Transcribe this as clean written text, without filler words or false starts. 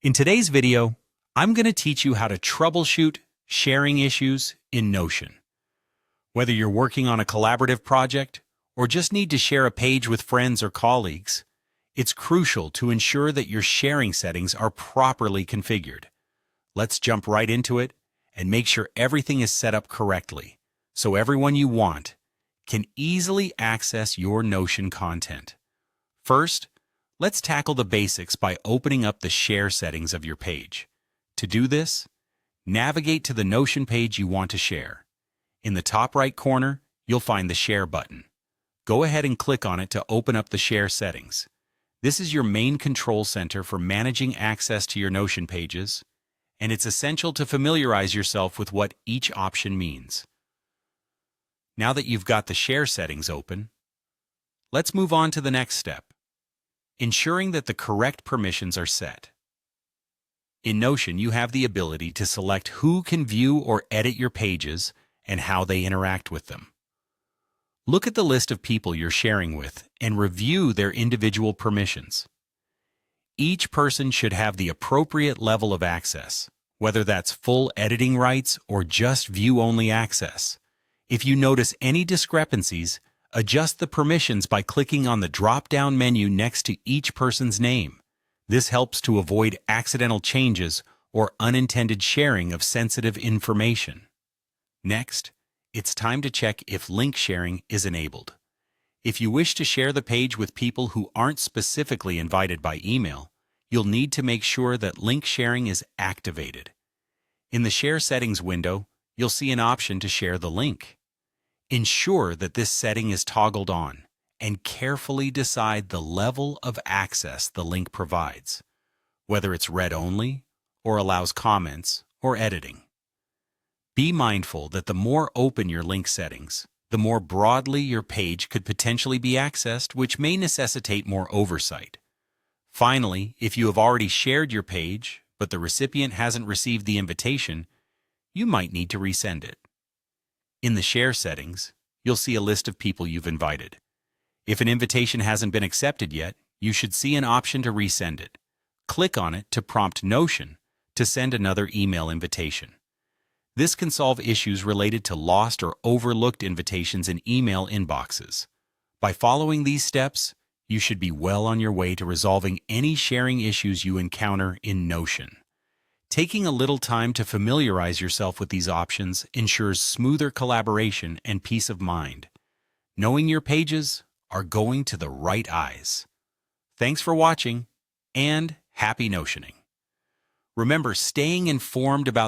In today's video, I'm going to teach you how to troubleshoot sharing issues in Notion. Whether you're working on a collaborative project or just need to share a page with friends or colleagues, it's crucial to ensure that your sharing settings are properly configured. Let's jump right into it and make sure everything is set up correctly so everyone you want can easily access your Notion content. First, let's tackle the basics by opening up the share settings of your page. To do this, navigate to the Notion page you want to share. In the top right corner, you'll find the Share button. Go ahead and click on it to open up the Share settings. This is your main control center for managing access to your Notion pages, and it's essential to familiarize yourself with what each option means. Now that you've got the Share settings open, let's move on to the next step, ensuring that the correct permissions are set. In Notion, you have the ability to select who can view or edit your pages and how they interact with them. Look at the list of people you're sharing with and review their individual permissions. Each person should have the appropriate level of access, whether that's full editing rights or just view-only access. If you notice any discrepancies, adjust the permissions by clicking on the drop-down menu next to each person's name. This helps to avoid accidental changes or unintended sharing of sensitive information. Next, it's time to check if link sharing is enabled. If you wish to share the page with people who aren't specifically invited by email, you'll need to make sure that link sharing is activated. In the Share Settings window, you'll see an option to share the link. Ensure that this setting is toggled on, and carefully decide the level of access the link provides, whether it's read-only or allows comments or editing. Be mindful that the more open your link settings, the more broadly your page could potentially be accessed, which may necessitate more oversight. Finally, if you have already shared your page, but the recipient hasn't received the invitation, you might need to resend it. In the Share settings, you'll see a list of people you've invited. If an invitation hasn't been accepted yet, you should see an option to resend it. Click on it to prompt Notion to send another email invitation. This can solve issues related to lost or overlooked invitations in email inboxes. By following these steps, you should be well on your way to resolving any sharing issues you encounter in Notion. Taking a little time to familiarize yourself with these options ensures smoother collaboration and peace of mind, knowing your pages are going to the right eyes. Thanks for watching, and happy Notioning. Remember, staying informed about